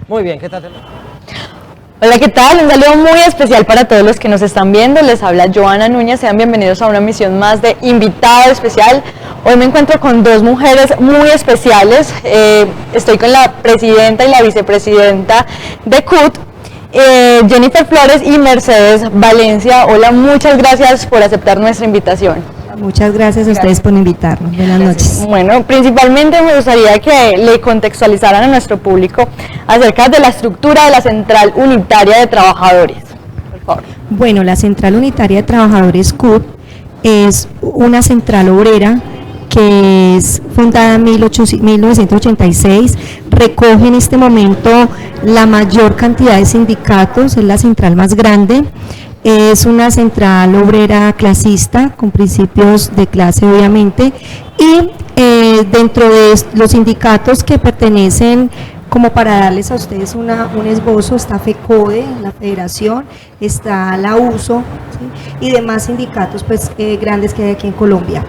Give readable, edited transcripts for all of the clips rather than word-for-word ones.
Muy bien, ¿qué tal? Hola, ¿qué tal? Un saludo muy especial para todos los que nos están viendo. Les habla Joana Núñez. Sean bienvenidos a una emisión más de Invitado Especial. Hoy me encuentro con dos mujeres muy especiales. Estoy con la presidenta y la vicepresidenta de CUT, Jennifer Flores y Mercedes Valencia. Hola, muchas gracias por aceptar nuestra invitación. Muchas gracias a ustedes por invitarnos. Buenas noches. Bueno, principalmente me gustaría que le contextualizaran a nuestro público acerca de la estructura de la Central Unitaria de Trabajadores. Por favor. Bueno, la Central Unitaria de Trabajadores CUT es una central obrera que es fundada en 1986, recoge en este momento la mayor cantidad de sindicatos, es la central más grande. Es una central obrera clasista, con principios de clase obviamente, y dentro de los sindicatos que pertenecen, como para darles a ustedes un esbozo, está FECODE, la federación, está la USO, ¿sí? Y demás sindicatos pues grandes que hay aquí en Colombia.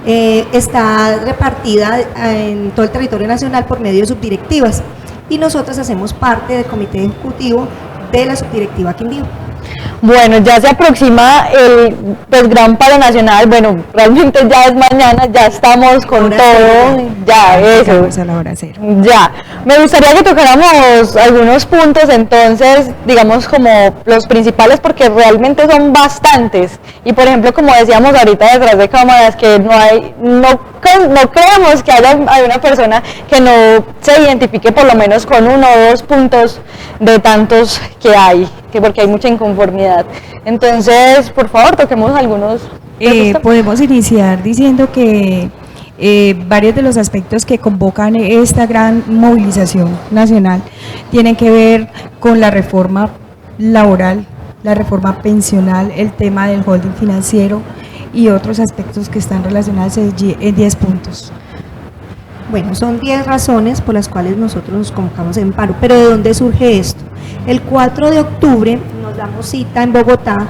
Está repartida en todo el territorio nacional por medio de subdirectivas, y nosotros hacemos parte del comité ejecutivo de la subdirectiva Quindío. Bueno, ya se aproxima el gran paro nacional. Bueno, realmente ya es mañana, ya estamos con hora todo, cero. ya eso. A la hora cero. Ya, me gustaría que tocáramos algunos puntos, entonces, digamos como los principales, porque realmente son bastantes. Y por ejemplo, como decíamos ahorita detrás de cámaras, que no creemos que haya una persona que no se identifique por lo menos con uno o dos puntos de tantos que hay, porque hay mucha inconformidad. Entonces, por favor, toquemos algunos. Podemos iniciar diciendo que varios de los aspectos que convocan esta gran movilización nacional tienen que ver con la reforma laboral, la reforma pensional, el tema del holding financiero y otros aspectos que están relacionados en 10 puntos. Bueno, son 10 razones por las cuales nosotros nos convocamos en paro, pero ¿de dónde surge esto? El 4 de octubre nos damos cita en Bogotá,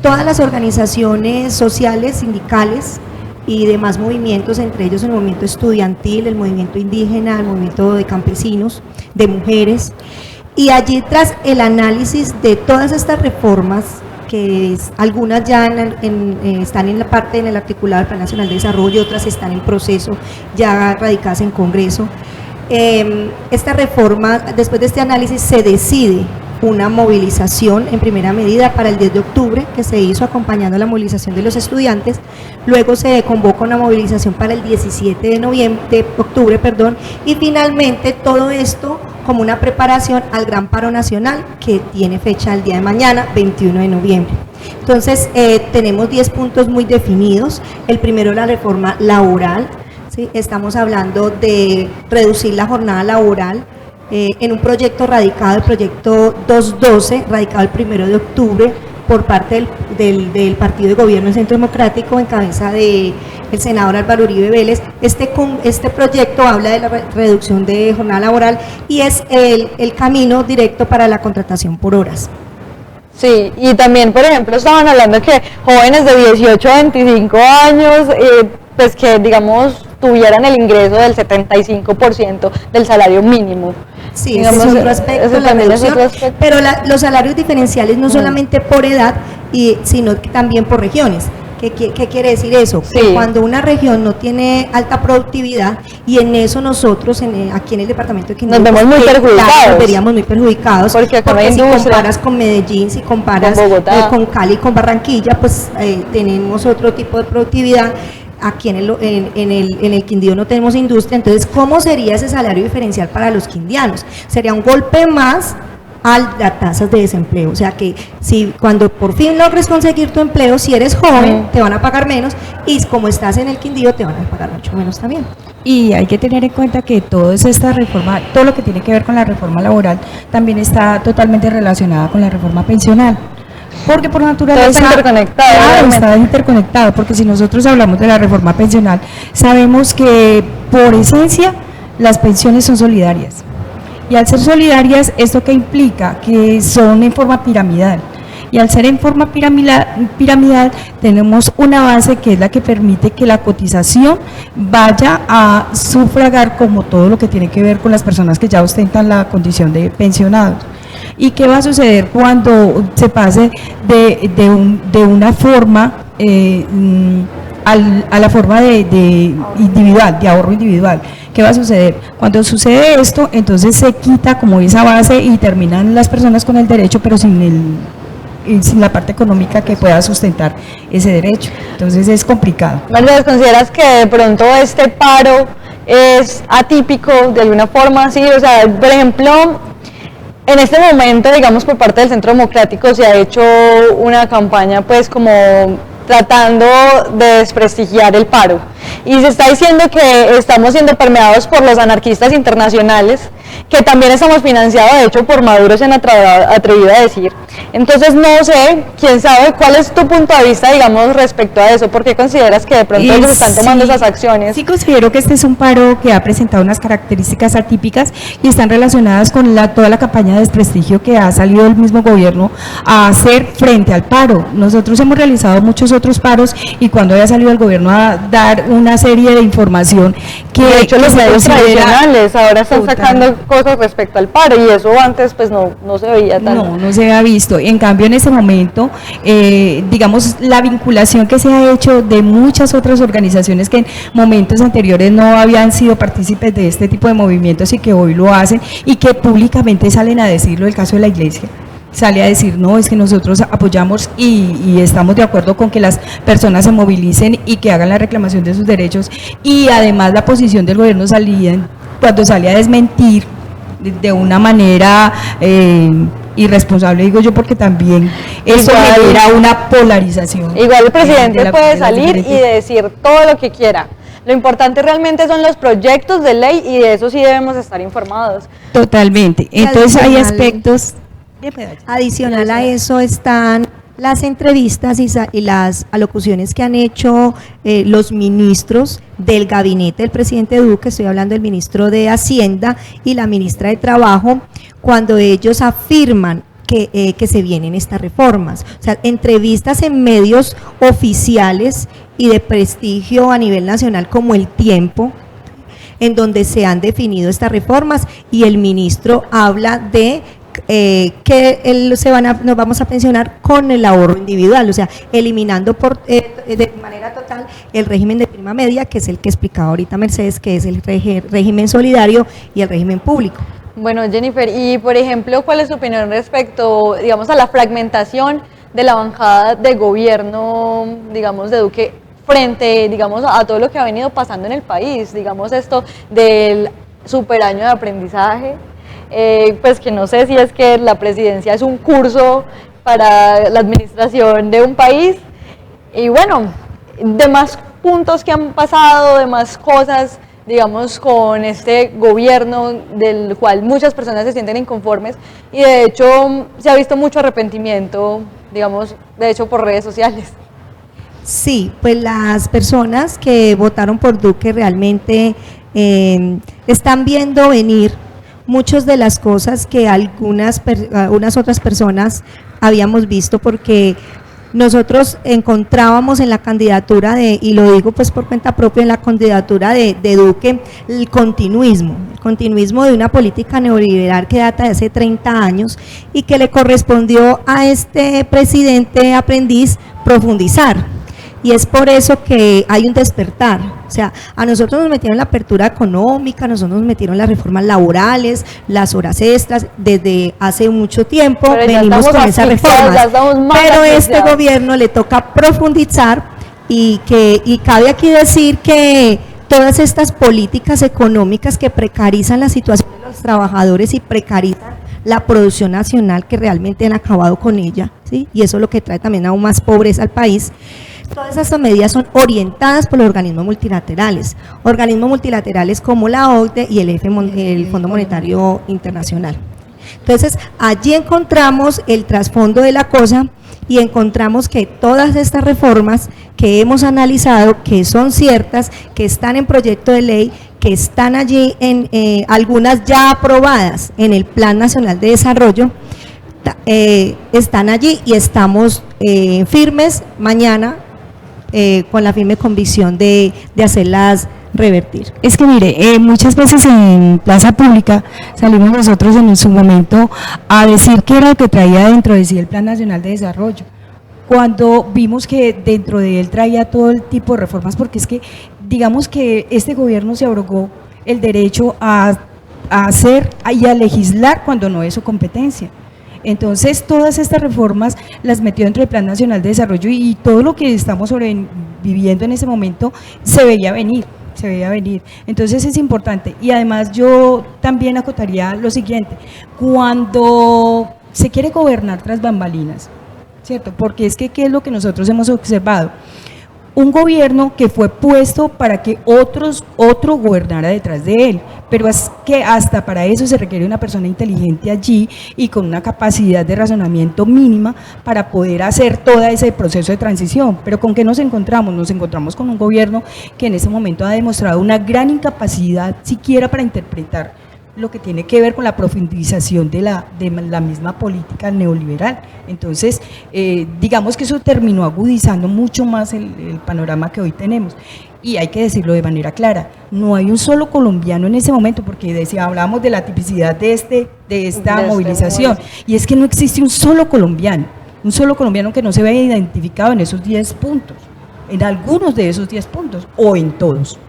todas las organizaciones sociales, sindicales y demás movimientos, entre ellos el movimiento estudiantil, el movimiento indígena, el movimiento de campesinos, de mujeres, y allí tras el análisis de todas estas reformas, que algunas ya están en la parte en el articulado del Plan Nacional de Desarrollo, otras están en proceso, ya radicadas en Congreso. Esta reforma, después de este análisis, se decide una movilización en primera medida para el 10 de octubre, que se hizo acompañando la movilización de los estudiantes. Luego se convoca una movilización para el 17 de octubre, y finalmente todo esto como una preparación al gran paro nacional que tiene fecha el día de mañana, 21 de noviembre. Entonces, tenemos 10 puntos muy definidos. El primero, la reforma laboral, ¿sí? Estamos hablando de reducir la jornada laboral en un proyecto radicado, el proyecto 212, radicado el 1 de octubre por parte del Partido de Gobierno del Centro Democrático, en cabeza del senador Álvaro Uribe Vélez. Este proyecto habla de la reducción de jornada laboral y es el camino directo para la contratación por horas. Sí, y también, por ejemplo, estaban hablando que jóvenes de 18 a 25 años, pues que, digamos, tuvieran el ingreso del 75% del salario mínimo. Sí, digamos, ese es otro aspecto, la reducción, pero los salarios diferenciales no solamente por edad, sino que también por regiones. ¿Qué quiere decir eso? Sí. Que cuando una región no tiene alta productividad, y en eso nosotros aquí en el departamento de Quindío nos vemos muy perjudicados. Nos veríamos muy perjudicados, porque si comparas con Medellín, si comparas con Bogotá, con Cali, con Barranquilla, pues tenemos otro tipo de productividad. Aquí en el Quindío no tenemos industria. Entonces, ¿cómo sería ese salario diferencial para los quindianos? Sería un golpe más a las tasas de desempleo. O sea que si cuando por fin logres conseguir tu empleo, si eres joven, te van a pagar menos, y como estás en el Quindío, te van a pagar mucho menos también. Y hay que tener en cuenta que toda esta reforma, todo lo que tiene que ver con la reforma laboral, también está totalmente relacionada con la reforma pensional. Porque por naturaleza está interconectado. Claro, está interconectado, porque si nosotros hablamos de la reforma pensional, sabemos que por esencia las pensiones son solidarias. Y al ser solidarias, ¿esto qué implica? Que son en forma piramidal. Y al ser en forma piramidal tenemos una base que es la que permite que la cotización vaya a sufragar como todo lo que tiene que ver con las personas que ya ostentan la condición de pensionados. ¿Y qué va a suceder cuando se pase de una forma a la forma de individual, de ahorro individual? ¿Qué va a suceder? Cuando sucede esto, entonces se quita como esa base y terminan las personas con el derecho, pero sin la parte económica que pueda sustentar ese derecho. Entonces es complicado. Mercedes, ¿consideras que de pronto este paro es atípico de alguna forma? Sí, o sea, por ejemplo, en este momento, digamos, por parte del Centro Democrático se ha hecho una campaña pues como tratando de desprestigiar el paro, y se está diciendo que estamos siendo permeados por los anarquistas internacionales, que también estamos financiados de hecho por Maduro, se han atrevido a decir. Entonces no sé, quién sabe, ¿cuál es tu punto de vista, digamos, respecto a eso? ¿Por qué consideras que de pronto ellos están tomando esas acciones? Sí, considero que este es un paro que ha presentado unas características atípicas y están relacionadas con toda la campaña de desprestigio que ha salido del mismo gobierno a hacer frente al paro. Nosotros hemos realizado muchos otros paros y cuando haya salido el gobierno a dar una serie de información que de hecho los medios tradicionales ahora están sacando cosas respecto al paro, y eso antes pues no se veía tanto. No se había visto. En cambio, en ese momento, digamos, la vinculación que se ha hecho de muchas otras organizaciones que en momentos anteriores no habían sido partícipes de este tipo de movimientos y que hoy lo hacen y que públicamente salen a decirlo. El caso de la iglesia sale a decir, no, es que nosotros apoyamos y estamos de acuerdo con que las personas se movilicen y que hagan la reclamación de sus derechos, y además la posición del gobierno cuando salía a desmentir de una manera irresponsable, digo yo, porque también eso genera una polarización. Igual el presidente puede salir y decir todo lo que quiera. Lo importante realmente son los proyectos de ley, y de eso sí debemos estar informados. Totalmente. Entonces hay aspectos. Adicional a eso están las entrevistas y las alocuciones que han hecho los ministros del gabinete del presidente Duque. Estoy hablando del ministro de Hacienda y la ministra de Trabajo, cuando ellos afirman que se vienen estas reformas. O sea, entrevistas en medios oficiales y de prestigio a nivel nacional como El Tiempo, en donde se han definido estas reformas, y el ministro habla de que nos vamos a pensionar con el ahorro individual, o sea, eliminando de manera total el régimen de prima media, que es el que explicaba ahorita Mercedes, que es el régimen solidario y el régimen público. Bueno, Jennifer, y por ejemplo, ¿cuál es su opinión respecto, digamos, a la fragmentación de la bancada de gobierno, digamos, de Duque, frente, digamos, a todo lo que ha venido pasando en el país? Digamos, esto del superaño de aprendizaje, pues que no sé si es que la presidencia es un curso para la administración de un país, y bueno, demás puntos que han pasado, demás cosas, digamos, con este gobierno del cual muchas personas se sienten inconformes, y de hecho se ha visto mucho arrepentimiento, digamos, de hecho por redes sociales. Sí, pues las personas que votaron por Duque realmente están viendo venir muchas de las cosas que algunas otras personas habíamos visto, porque nosotros encontrábamos en la candidatura y lo digo pues por cuenta propia, en la candidatura de Duque, el continuismo de una política neoliberal que data de hace 30 años y que le correspondió a este presidente aprendiz profundizar. Y es por eso que hay un despertar. O sea, a nosotros nos metieron la apertura económica, a nosotros nos metieron las reformas laborales, las horas extras, desde hace mucho tiempo venimos con esas reformas. Pero a este gobierno le toca profundizar, y cabe aquí decir que todas estas políticas económicas que precarizan la situación de los trabajadores y precarizan la producción nacional, que realmente han acabado con ella, ¿sí? Y eso es lo que trae también aún más pobreza al país. Todas estas medidas son orientadas por los organismos multilaterales como la OCDE y el Fondo Monetario Internacional. Entonces, allí encontramos el trasfondo de la cosa, y encontramos que todas estas reformas que hemos analizado, que son ciertas, que están en proyecto de ley, que están allí, algunas ya aprobadas en el Plan Nacional de Desarrollo, están allí y estamos firmes mañana con la firme convicción de hacerlas revertir. Es que mire, muchas veces en plaza pública salimos nosotros en su momento a decir qué era lo que traía dentro de sí el Plan Nacional de Desarrollo, cuando vimos que dentro de él traía todo el tipo de reformas, porque es que digamos que este gobierno se abrogó el derecho a hacer y a legislar cuando no es su competencia. Entonces todas estas reformas las metió dentro del Plan Nacional de Desarrollo y todo lo que estamos viviendo en ese momento se veía venir. Entonces es importante. Y además yo también acotaría lo siguiente: cuando se quiere gobernar tras bambalinas, ¿cierto? Porque es que ¿qué es lo que nosotros hemos observado? Un gobierno que fue puesto para que otro gobernara detrás de él, pero es que hasta para eso se requiere una persona inteligente allí y con una capacidad de razonamiento mínima para poder hacer todo ese proceso de transición. Pero ¿con qué nos encontramos? Nos encontramos con un gobierno que en ese momento ha demostrado una gran incapacidad siquiera para interpretar lo que tiene que ver con la profundización de la misma política neoliberal. Entonces, digamos que eso terminó agudizando mucho más el panorama que hoy tenemos. Y hay que decirlo de manera clara, no hay un solo colombiano en ese momento, porque hablábamos de la tipicidad de esta movilización, y es que no existe un solo colombiano que no se vea identificado en esos 10 puntos, en algunos de esos 10 puntos, o en todos.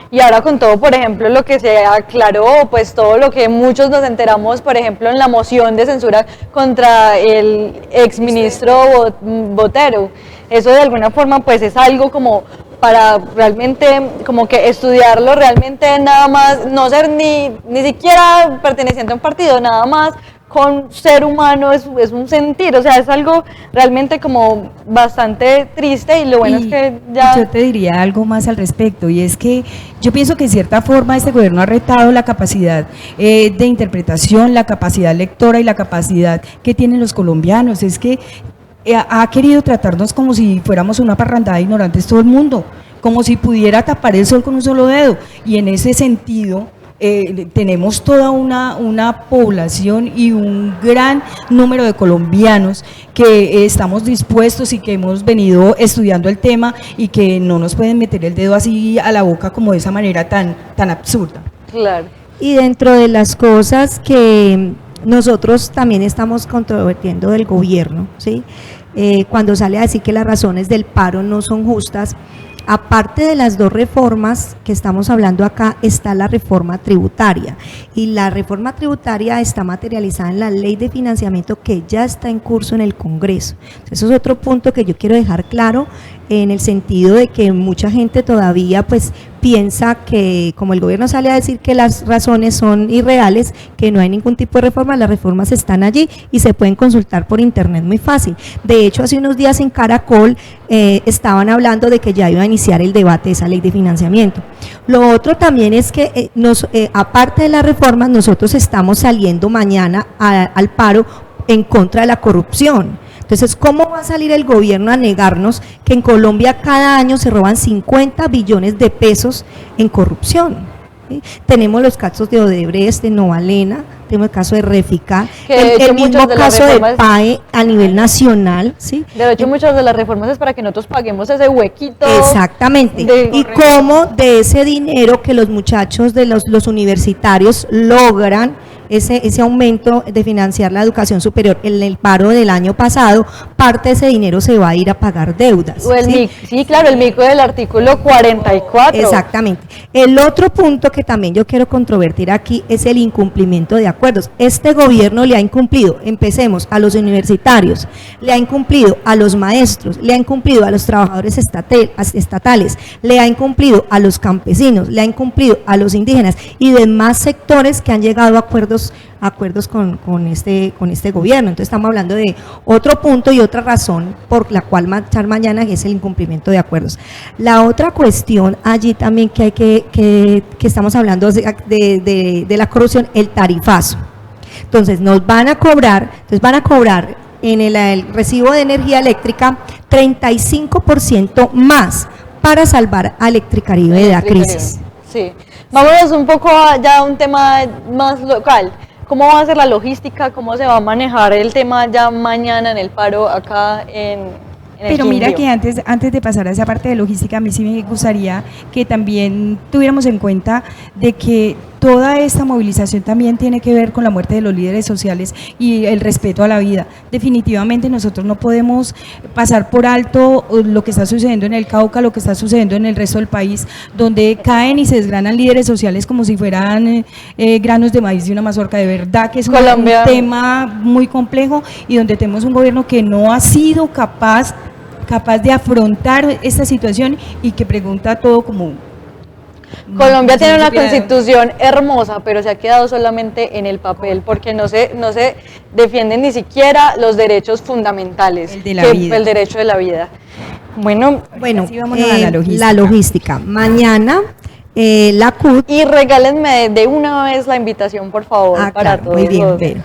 Y ahora con todo, por ejemplo, lo que se aclaró, pues todo lo que muchos nos enteramos, por ejemplo, en la moción de censura contra el exministro Botero, eso de alguna forma pues es algo como para realmente como que estudiarlo realmente, nada más, no ser ni siquiera perteneciente a un partido, nada más con ser humano es un sentir, o sea, es algo realmente como bastante triste, y lo bueno es que ya... Yo te diría algo más al respecto, y es que yo pienso que en cierta forma este gobierno ha retado la capacidad de interpretación, la capacidad lectora y la capacidad que tienen los colombianos. Es que ha querido tratarnos como si fuéramos una parrandada de ignorantes todo el mundo, como si pudiera tapar el sol con un solo dedo, y en ese sentido tenemos toda una población y un gran número de colombianos que estamos dispuestos y que hemos venido estudiando el tema y que no nos pueden meter el dedo así a la boca como de esa manera tan absurda. Claro. Y dentro de las cosas que nosotros también estamos controvertiendo del gobierno, ¿sí? Cuando sale a decir que las razones del paro no son justas, aparte de las dos reformas que estamos hablando acá, está la reforma tributaria, y la reforma tributaria está materializada en la ley de financiamiento que ya está en curso en el Congreso. Eso es otro punto que yo quiero dejar claro, en el sentido de que mucha gente todavía pues piensa que, como el gobierno sale a decir que las razones son irreales, que no hay ningún tipo de reforma, las reformas están allí y se pueden consultar por internet muy fácil. De hecho, hace unos días en Caracol estaban hablando de que ya iba a iniciar el debate de esa ley de financiamiento. Lo otro también es que aparte de las reformas, nosotros estamos saliendo mañana al paro en contra de la corrupción. Entonces, ¿cómo va a salir el gobierno a negarnos que en Colombia cada año se roban 50 billones de pesos en corrupción? ¿Sí? Tenemos los casos de Odebrecht, de Novalena, tenemos el caso de Reficar, el mismo caso de PAE a nivel nacional, ¿sí? De hecho, muchas de las reformas es para que nosotros paguemos ese huequito. Exactamente, y cómo de ese dinero que los muchachos de los universitarios logran ese aumento de financiar la educación superior en el paro del año pasado, parte de ese dinero se va a ir a pagar deudas. O sí, claro, el mico del artículo 44. Exactamente. El otro punto que también yo quiero controvertir aquí es el incumplimiento de acuerdos. Este gobierno le ha incumplido, empecemos, a los universitarios, le ha incumplido a los maestros, le ha incumplido a los trabajadores estatales, le ha incumplido a los campesinos, le ha incumplido a los indígenas y demás sectores que han llegado a acuerdos con este gobierno. Entonces estamos hablando de otro punto y otra razón por la cual marchar mañana, que es el incumplimiento de acuerdos. La otra cuestión allí también que hay que estamos hablando de la corrupción, el tarifazo. Entonces van a cobrar en el recibo de energía eléctrica 35% más para salvar a Electricaribe de la crisis. Sí. Vámonos un poco ya a un tema más local. ¿Cómo va a ser la logística? ¿Cómo se va a manejar el tema ya mañana en el paro acá en el Pero mira Quindío? que antes de pasar a esa parte de logística, a mí sí me gustaría que también tuviéramos en cuenta de que toda esta movilización también tiene que ver con la muerte de los líderes sociales y el respeto a la vida. Definitivamente nosotros no podemos pasar por alto lo que está sucediendo en el Cauca, lo que está sucediendo en el resto del país, donde caen y se desgranan líderes sociales como si fueran granos de maíz de una mazorca. De verdad que es un tema muy complejo y donde tenemos un gobierno que no ha sido capaz de afrontar esta situación y que pregunta todo como... Colombia tiene una constitución hermosa, pero se ha quedado solamente en el papel porque no se defienden ni siquiera los derechos fundamentales, el derecho de la vida. Bueno, la logística. Mañana la CUT... Y regálenme de una vez la invitación, por favor, para todos. Muy bien,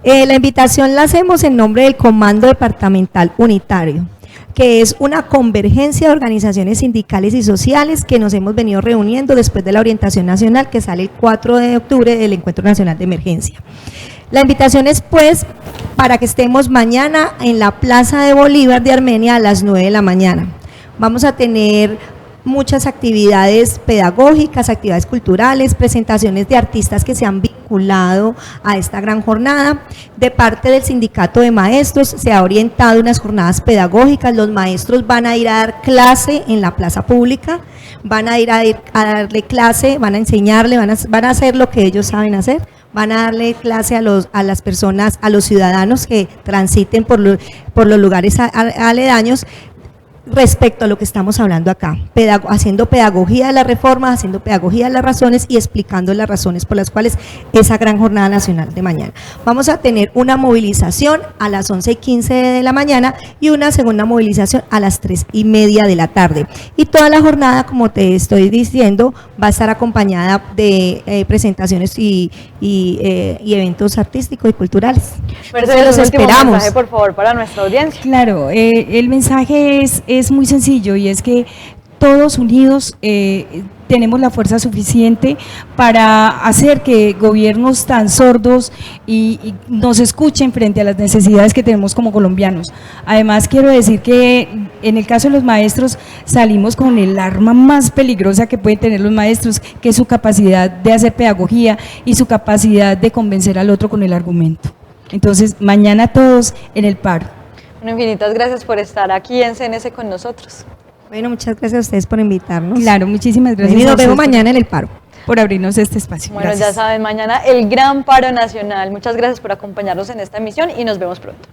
la invitación la hacemos en nombre del Comando Departamental Unitario, que es una convergencia de organizaciones sindicales y sociales que nos hemos venido reuniendo después de la orientación nacional que sale el 4 de octubre del Encuentro Nacional de Emergencia. La invitación es pues para que estemos mañana en la Plaza de Bolívar de Armenia a las 9 de la mañana. Vamos a tener muchas actividades pedagógicas, actividades culturales, presentaciones de artistas que se han vinculado a esta gran jornada. De parte del sindicato de maestros se ha orientado unas jornadas pedagógicas, los maestros van a ir a dar clase en la plaza pública, van a ir a darle clase, van a enseñarle, van a hacer lo que ellos saben hacer, van a darle clase a las personas, a los ciudadanos que transiten por los lugares aledaños, respecto a lo que estamos hablando acá, haciendo pedagogía de las reformas, haciendo pedagogía de las razones y explicando las razones por las cuales esa gran jornada nacional de mañana. Vamos a tener una movilización a las 11:15 de la mañana y una segunda movilización a las 3:30 de la tarde. Y toda la jornada, como te estoy diciendo, va a estar acompañada de presentaciones y eventos artísticos y culturales. Entonces los esperamos. Mensaje, por favor, para nuestra audiencia. Claro, el mensaje es muy sencillo y es que todos unidos tenemos la fuerza suficiente para hacer que gobiernos tan sordos y nos escuchen frente a las necesidades que tenemos como colombianos. Además, quiero decir que en el caso de los maestros salimos con el arma más peligrosa que pueden tener los maestros, que es su capacidad de hacer pedagogía y su capacidad de convencer al otro con el argumento. Entonces, mañana todos en el paro. Bueno, infinitas gracias por estar aquí en CNS con nosotros. Bueno, muchas gracias a ustedes por invitarnos. Claro, muchísimas gracias. Y nos vemos mañana en el paro. Por abrirnos este espacio. Bueno, gracias. Ya saben, mañana el gran paro nacional. Muchas gracias por acompañarnos en esta emisión y nos vemos pronto.